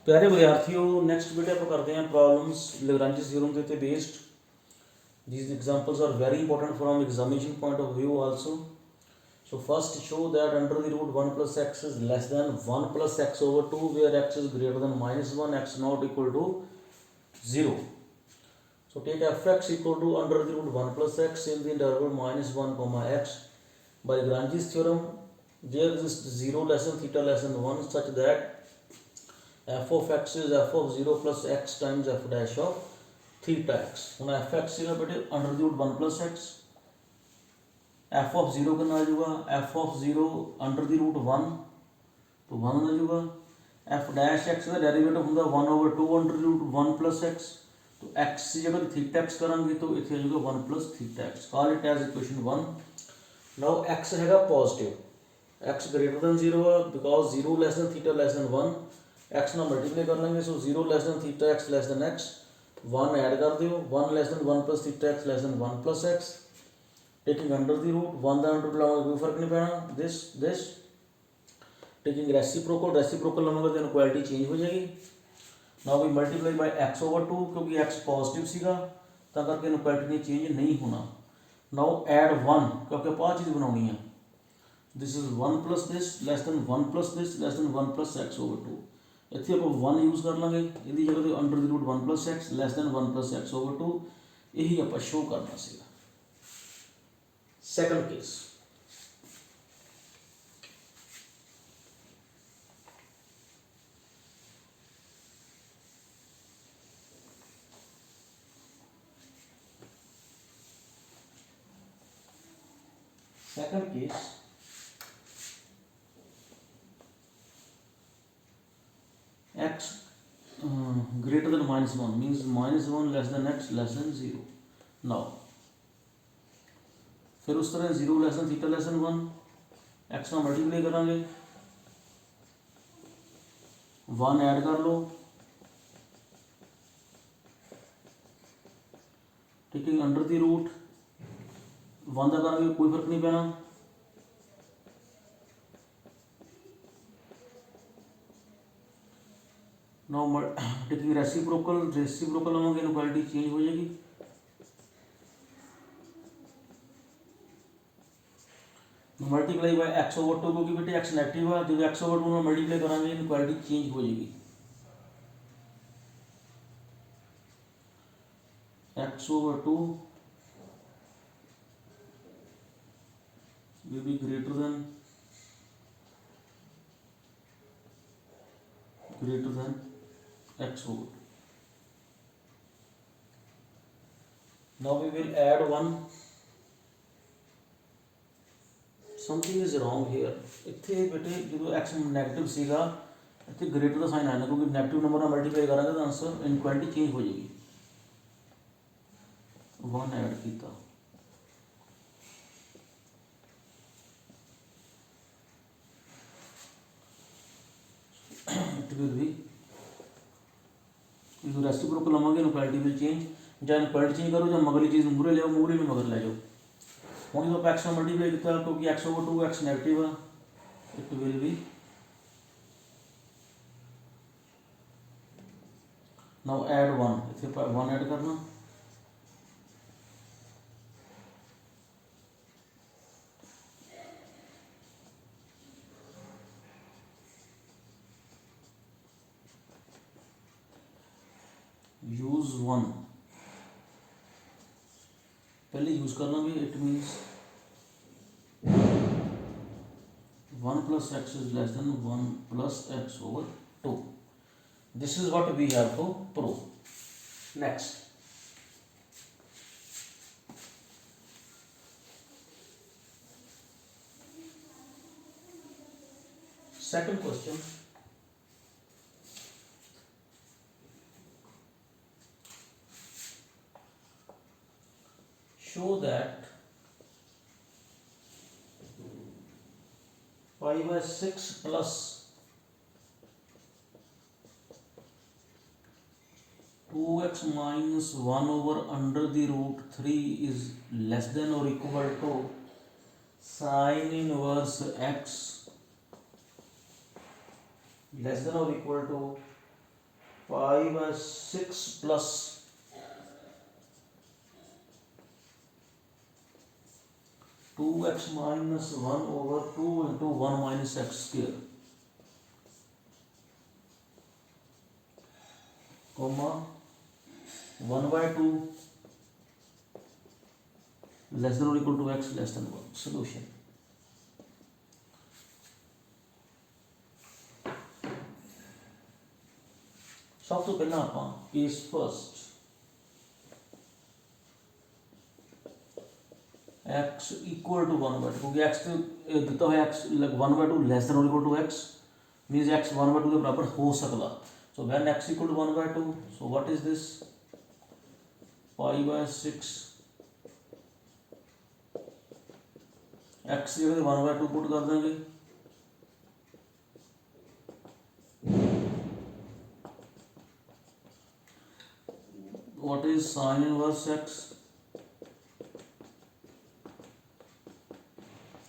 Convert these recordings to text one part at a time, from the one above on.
प्यारे विद्यार्थियों, next video आप करते हैं प्रॉब्लम्स लैग्रेंज थ्योरम के ऊपर based. These examples are very important from examination point of view also. So first show that under the root 1 plus x is less than 1 plus x over 2 where x is greater than minus 1, x not equal to 0. So take fx equal to under the root 1 plus x in the interval minus 1 comma x. By Lagrange's theorem, there exists 0 less than theta less than 1 such that f of x is f of 0 plus x times f dash of theta x. ਹੁਣ f x ਸੀਗਾ ਬੇਟੇ under the route 1 plus x, f of 0 ਕਿੰਨਾ ਆ ਜਾਊਗਾ, f of 0 under the route 1 ਤੋਂ 1 ਆ ਜਾਊਗਾ। f dash x ਦਾ derivative ਹੁੰਦਾ 1 over 2 ਅੰਡਰ ਦੀ ਰੂਟ 1 plus x, तो x की जगह थीटा x करेंगे तो इतने आ जाएगा 1 plus theta x। Call it as equation 1। Now x हैगा पॉजिटिव, x ग्रेटर देन 0 है because 0 less than theta less than 1, x ना मल्टीप्लाई कर लेंगे। सो 0 लेस देन थीटा x less than x, 1 add कर दियो, 1 लेस देन 1 प्लस थीटा x less than 1 plus x, taking under the root 1 का under लाओगे कोई फर्क नहीं पड़ना। दिस टेकिंग रेसिप्रोकल लूँगा तो इनक्वालिटी चेंज हो जाएगी। Now we multiply by x over 2 क्योंकि x पॉजिटिव सीगा तो करके इनक्वालिटी चेंज नहीं होना। नाउ ऐड 1 क्योंकि आप आ चीज़ बनानी है, this is 1 plus this less than 1 plus this less than 1 plus x over 2। इतने आप 1 यूज कर लेंगे, इसकी जगह तो under the root 1 plus x less than 1 plus x over 2, यही आप शो करना सीगा। Second case, x greater than minus 1 means minus 1 less than x less than 0। now फिर उस तरह 0 less than theta less than 1, x ना multiply करेंगे, 1 add कर लो, टेकिंग अंडर द रूट 1 का करेंगे कोई फर्क नहीं पैना। नाउ टेकिंग रेसिप्रोकल लूँगे इनक्वालिटी चेंज हो जाएगी। मल्टीप्लाई बाय एक्स ओवर 2 क्योंकि बेटे एक्स नेगेटिव है, जब एक्स ओवर 2 में मल्टीप्लाई कराएंगे इनक्वालिटी चेंज हो जाएगी। X over 2 will be greater than x over 2। now we will add 1। Something is wrong hair, इतने बेटे जो एक्स नैगेटिव सीगा इतने ग्रेटर का साइन आना क्योंकि नैगेटिव नंबर में मल्टीप्लाई करेंगे तो आंसर इनक्वालिटी चेंज हो जाएगी। 1 ऐड किया, इट विल बी रेसिप्रोकल लवांगे इनक्वालिटी विल चेंज, ਜਾਂ इनक्वालिटी चेंज करो ਜਾਂ मगली चीज़ मूरे ले मूरे में मगर ले जाओ। ਹੁਣ ਜਦੋਂ x ਨਾਲ ਮਲਟੀਪਲਾਈ ਕੀਤਾ ਕਿਉਂਕਿ x over 2 x ਨੈਗੇਟਿਵ ਆ, it will be now add 1, ਇੱਥੇ 1 ਐਡ ਕਰਨਾ, यूज 1 पहले यूज कर लेंगे। It means 1 plus x is less than 1 plus x over 2। this is what we have to prove। next, second question, show that pi by 6 plus 2x minus 1 over under the root 3 is less than or equal to sin inverse x less than or equal to pi by 6 plus 2x minus 1 over 2 into 1 minus x square, comma 1 by 2 less than or equal to x less than 1. Solution. सब तो पहला आप case first x equal to 1 by 2, क्योंकि x दिता हुआ x 1 by 2 less than और equal to x means x 1 by 2 के बराबर हो सकता. So when x equal to 1 by 2, so what is this pi by 6 x की जगह 1 by 2 पुट कर देंगे. What is sin inverse x?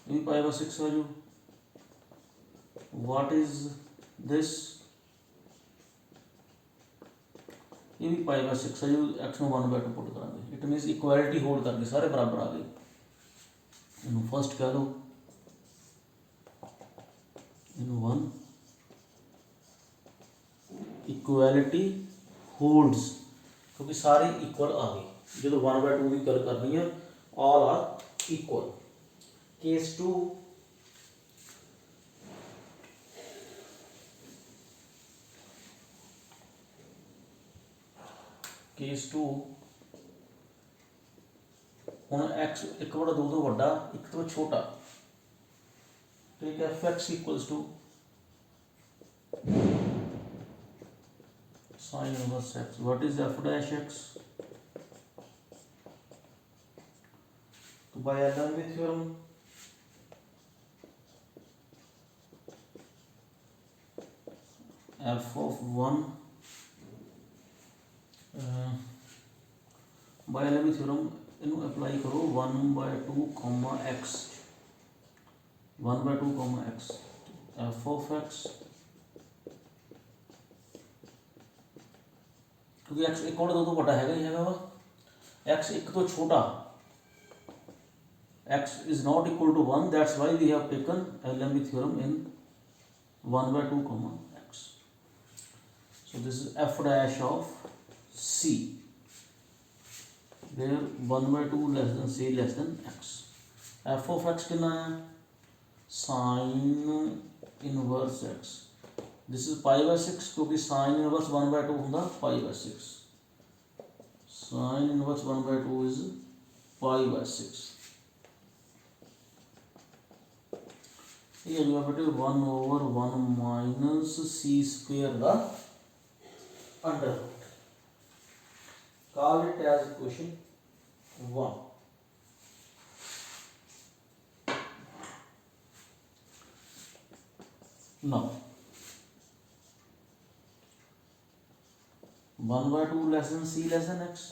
ये pi by 6 value. What is this? ये भी pi by 6 value. x में 1 by 2 पुट करेंगे. It means equality hold करके सारे बराबर आ गए. इन्हों फर्स्ट कह दो. इन्हों 1 equality holds, क्योंकि सारे इक्वल आ गए. जो 1 by 2 की कर करनी है, ऑल आर इक्वल. केस 2 ਹੁਣ x ਇੱਕ बड़ा 2 ਤੋਂ ਵੱਡਾ ਇੱਕ ਤੋਂ ਛੋਟਾ, ठीक है. fx equals to sin inverse x. What is f dash x? तो by Allenby theorem f of 1 by Allenby theorem इन्हों अप्लाई करो 1 by 2 comma x 1 by 2 comma x f of x, क्योंकि x एक और 2 तो बड़ा हैगा ही हैगा वा. x एक तो छोटा, x is not equal to 1, that's why we have taken Allenby theorem in 1 by 2 comma x. So this is f dash of c, where 1 by 2 less than c less than x. f of x कितना है? sin inverse x. This is pi by 6, क्योंकि sin inverse 1 by 2 होगा pi by 6. sin inverse 1 by 2 is pi by 6. ये जो बेटे 1 over 1 minus c square का under root. Call it as equation 1. Now 1 by 2 less than c less than x.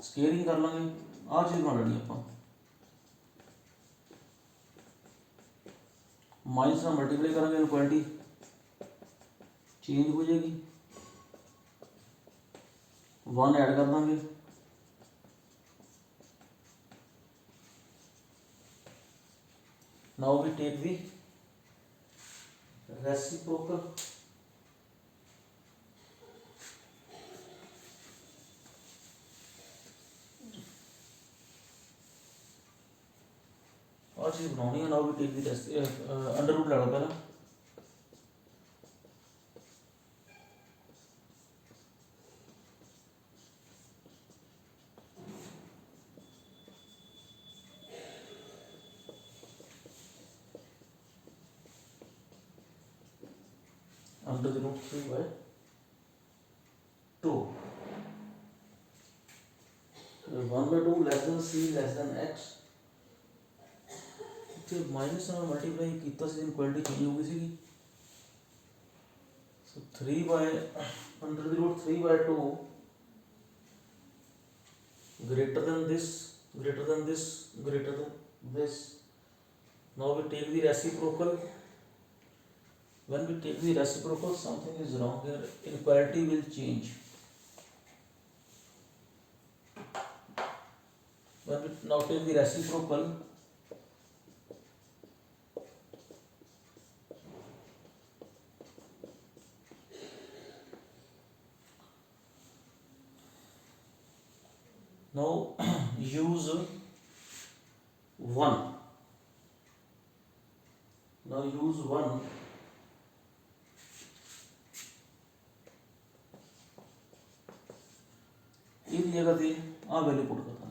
Squaring कर लेंगे. आ चीज बना लेनी अपन. माइनस में मल्टीप्लाई करेंगे, इनक्वालिटी चेंज हो जाएगी. 1 ऐड कर देंगे. Now we take the reciprocal. और चीज बनानी है. Now we take the under root ले लो पहला. under the root 3 by 2. 1 by 2 less than c less than x. फिर माइनस में मल्टीप्लाई किया से इनक्वालिटी चेंज हो गई सी. सो 3 by under the root 3 by 2 greater than this greater than this greater than this. Now we take the reciprocal. When we take the reciprocal, something is wrong here. Inequality will change. When we now take the reciprocal, now use 1. Now use 1 ये दिएगा थी आ value put करता है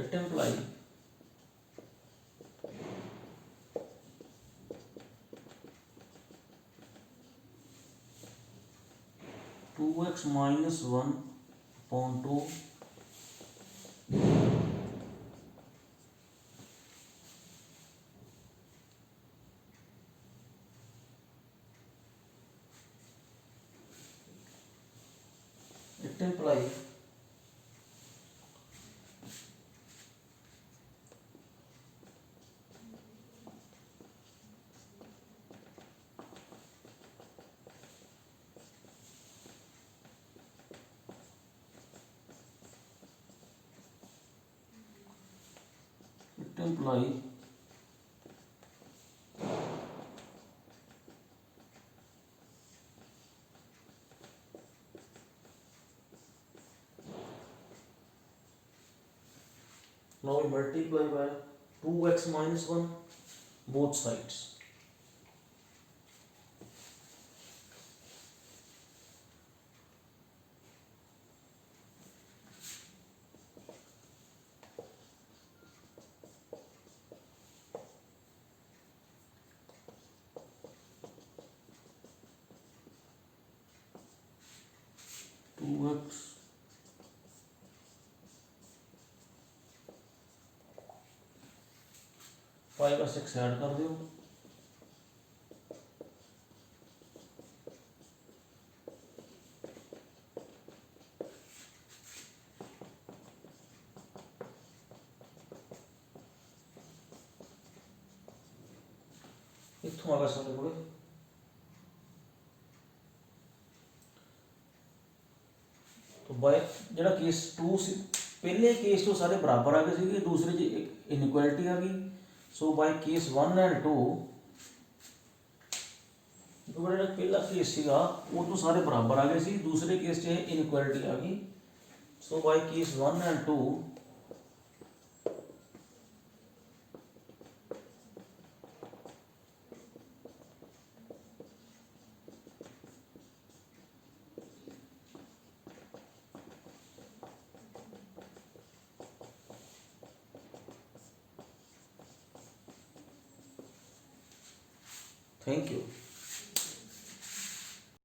it imply 2x minus 1 upon 2 it imply now we multiply by 2x minus 1 both sides. Two x five का 6 add कर दो इतों आगे सारे को तो बाय जो केस 2 से पहले केस तो सारे बराबर आ गए थे दूसरे च एक इनइक्वालिटी आ गई सो बाय केस 1 एंड 2 जो पहला केस वो तो सारे बराबर आ गए सी दूसरे केस च इनइक्वालिटी आ गई so by case 1 and 2 thank you.